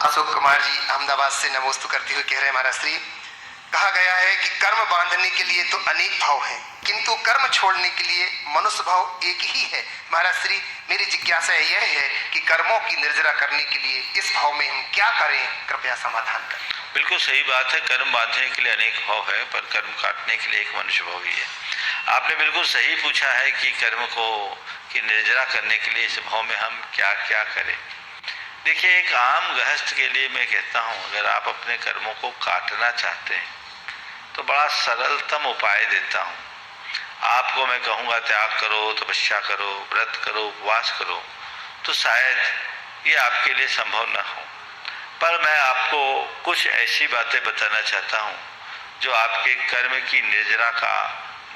अशोक कुमार जी अहमदाबाद से नमोस्तु करते हुए कह रहे हैं महाराज श्री, कहा गया है कि कर्म बांधने के लिए तो अनेक भाव हैं, किंतु कर्म छोड़ने के लिए मनुष्य भाव एक ही है। महाराज श्री, मेरी जिज्ञासा यह है कि कर्मों की निर्जरा करने के लिए इस भाव में हम क्या करें, कृपया समाधान करें। बिल्कुल सही बात है, कर्म बांधने के लिए अनेक भाव है पर कर्म काटने के लिए एक मनुष्य भाव ही है। आपने बिल्कुल सही पूछा है कि कर्म को की निर्जरा करने के लिए इस भाव में हम क्या क्या करें। देखिए, एक आम गृहस्थ के लिए मैं कहता हूँ, अगर आप अपने कर्मों को काटना चाहते हैं तो बड़ा सरलतम उपाय देता हूँ। आपको मैं कहूँगा त्याग करो, तपस्या करो, व्रत करो, उपवास करो, तो शायद ये आपके लिए संभव न हो, पर मैं आपको कुछ ऐसी बातें बताना चाहता हूँ जो आपके कर्म की निर्जरा का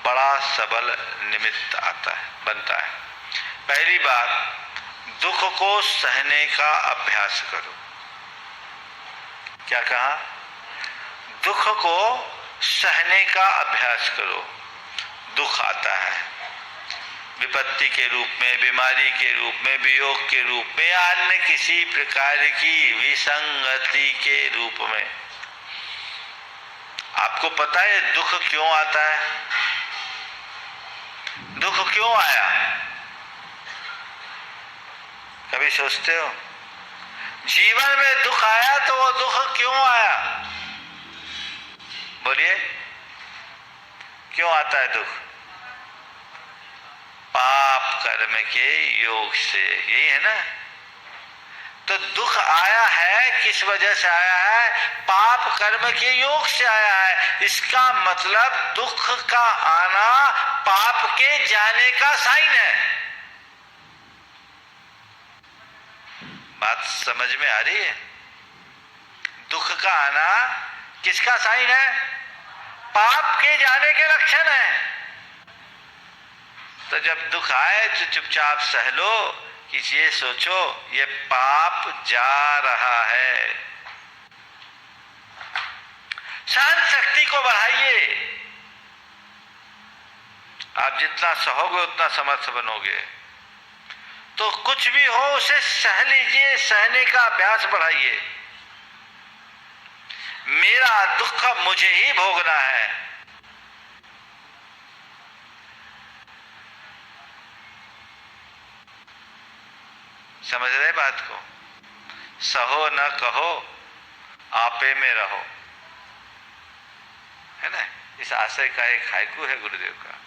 बड़ा सबल निमित्त बनता है। पहली बात, दुख को सहने का अभ्यास करो। क्या कहा? दुख को सहने का अभ्यास करो। दुख आता है विपत्ति के रूप में, बीमारी के रूप में, वियोग के रूप में या अन्य किसी प्रकार की विसंगति के रूप में। आपको पता है दुख क्यों आता है? दुख क्यों आया? कभी सोचते हो? जीवन में दुख आया तो वो दुख क्यों आया? बोलिए, क्यों आता है दुख? पाप कर्म के योग से, यही है ना? तो दुख आया है, किस वजह से आया है? पाप कर्म के योग से आया है। इसका मतलब दुख का आना पाप के जाने का साइन है। बात समझ में आ रही है? दुख का आना किसका साइन है? पाप के जाने के लक्षण है। तो जब दुख आए तो चुपचाप सह लो कि ये सोचो ये पाप जा रहा है। सहन शक्ति को बढ़ाइए। आप जितना सहोगे उतना समर्थ बनोगे। तो कुछ भी हो उसे सह लीजिए, सहने का अभ्यास बढ़ाइए। मेरा दुख मुझे ही भोगना है। समझ रहे बात को? सहो न कहो, आपे में रहो, है ना? इस आशय का एक हाइकू है गुरुदेव का।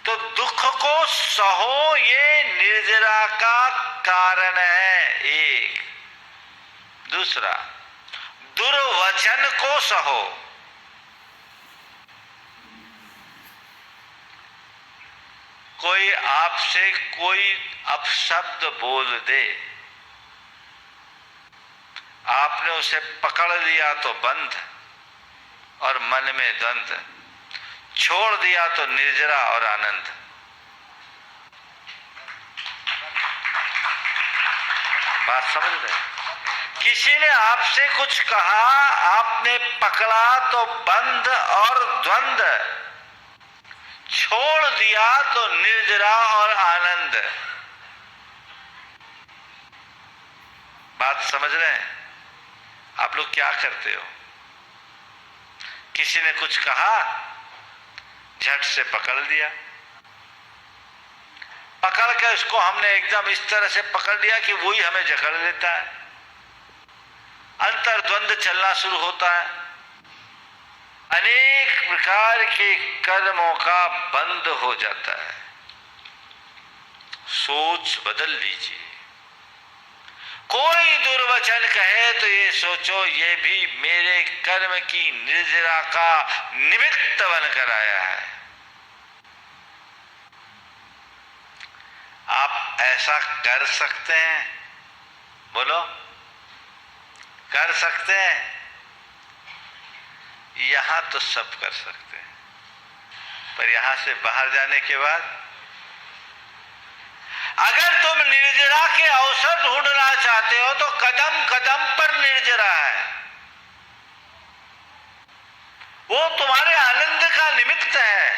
तो दुख को सहो, ये निर्जरा का कारण है एक। दूसरा, दुर्वचन को सहो। कोई आपसे कोई अपशब्द बोल दे, आपने उसे पकड़ लिया तो बंध और मन में द्वंद, छोड़ दिया तो निर्जरा और आनंद। बात समझ रहे? किसी ने आपसे कुछ कहा, आपने पकड़ा तो बंध और द्वंद, छोड़ दिया तो निर्जरा और आनंद। बात समझ रहे हैं? आप लोग क्या करते हो? किसी ने कुछ कहा, झट से पकड़ लिया, पकड़ के उसको हमने एकदम इस तरह से पकड़ लिया कि वही हमें जकड़ लेता है। अंतर्द्वंद चलना शुरू होता है। अनेक प्रकार के कर्मों का बंद हो जाता है। सोच बदल लीजिए। कोई दुर्वचन कहे तो ये सोचो ये भी मेरे कर्म की निर्जरा का निमित्त बनकर आया है। आप ऐसा कर सकते हैं? बोलो, कर सकते हैं? यहां तो सब कर सकते हैं, पर यहां से बाहर जाने के बाद अगर तुम निर्जरा के अवसर ढूंढना चाहते हो तो कदम कदम पर निर्जरा है। वो तुम्हारे आनंद का निमित्त है।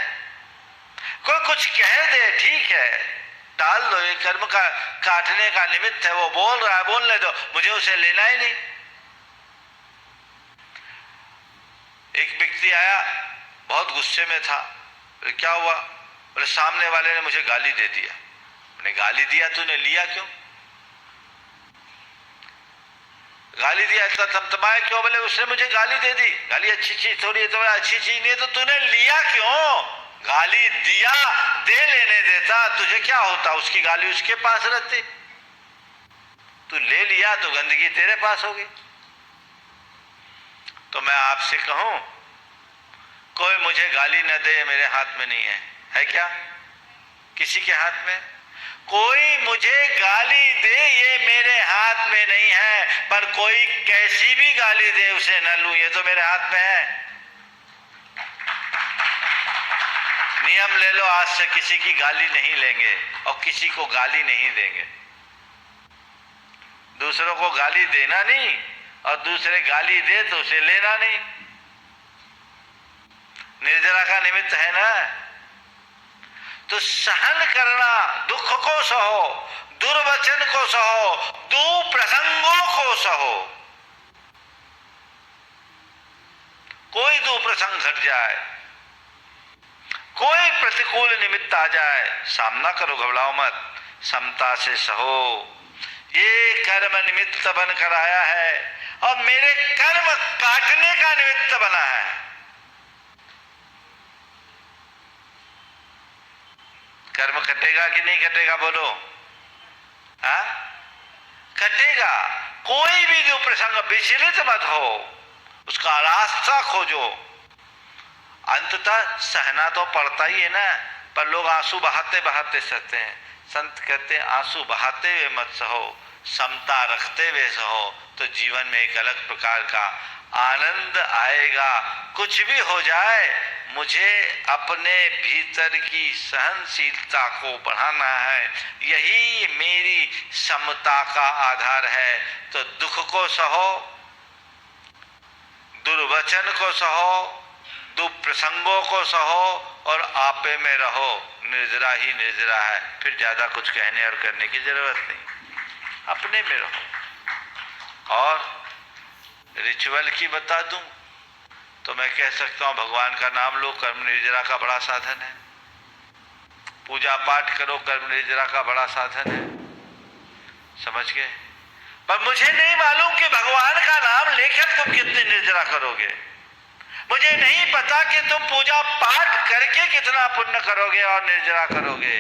कोई कुछ कह दे, ठीक है, टाल दो, ये कर्म का काटने का निमित्त है। वो बोल रहा है, बोलने दो, मुझे उसे लेना ही नहीं। एक व्यक्ति आया, बहुत गुस्से में था। बोले क्या हुआ? बोले सामने वाले ने मुझे गाली दे दिया। मैंने गाली दिया, तूने लिया क्यों? गाली दिया इतना तमतमाया क्यों? बोले उसने मुझे गाली दे दी। गाली अच्छी चीज थोड़ी है, तो अच्छी चीज नहीं है तो तूने लिया क्यों? गाली दिया, दे लेने देता, तुझे क्या होता? उसकी गाली उसके पास रहती, तू ले लिया तो गंदगी तेरे पास होगी। तो मैं आपसे कहूं, कोई मुझे गाली न दे, मेरे हाथ में नहीं है। है क्या किसी के हाथ में? कोई मुझे गाली दे, ये मेरे हाथ में नहीं है, पर कोई कैसी भी गाली दे उसे न लूं, ये तो मेरे हाथ में है। नियम ले लो, आज से किसी की गाली नहीं लेंगे और किसी को गाली नहीं देंगे। दूसरों को गाली देना नहीं और दूसरे गाली दे तो उसे लेना नहीं। निर्जरा का निमित्त है ना, तो सहन करना, दुख को सहो, दुर्वचन को सहो, दुप्रसंगों को सहो। कोई दुप्रसंग घट जाए, कोई प्रतिकूल निमित्त आ जाए, सामना करो, घबराओ मत, समता से सहो। ये कर्म निमित्त बनकर आया है और मेरे कर्म काटने का निमित्त बना है। कर्म कटेगा कि नहीं कटेगा? बोलो। हाँ, कटेगा। कोई भी जो प्रसंग, विचलित मत हो, उसका रास्ता खोजो। अंततः सहना तो पड़ता ही है ना, पर लोग आंसू बहाते बहाते सहते हैं। संत कहते हैं आंसू बहाते हुए मत सहो, समता रखते हुए सहो, तो जीवन में एक अलग प्रकार का आनंद आएगा। कुछ भी हो जाए, मुझे अपने भीतर की सहनशीलता को बढ़ाना है, यही मेरी समता का आधार है। तो दुख को सहो, दुर्वचन को सहो, दुप्रसंगों को सहो और आपे में रहो। निर्जरा ही निर्जरा है, फिर ज्यादा कुछ कहने और करने की जरूरत नहीं, अपने में रहो। और रिचुअल की बता दूं तो मैं कह सकता हूं, भगवान का नाम लो, कर्म निर्जरा का बड़ा साधन है। पूजा पाठ करो, कर्म निर्जरा का बड़ा साधन है। समझ गए? पर मुझे नहीं मालूम कि भगवान का नाम लेकर तुम कितनी निर्जरा करोगे। मुझे नहीं पता कि तुम पूजा पाठ करके कितना पुण्य करोगे और निर्जरा करोगे।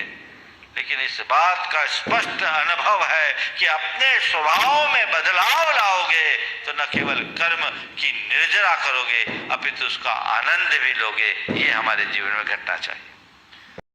लेकिन इस बात का स्पष्ट अनुभव है कि अपने स्वभाव में बदलाव लाओगे तो न केवल कर्म की निर्जरा करोगे, अपितु उसका आनंद भी लोगे। ये हमारे जीवन में घटना चाहिए।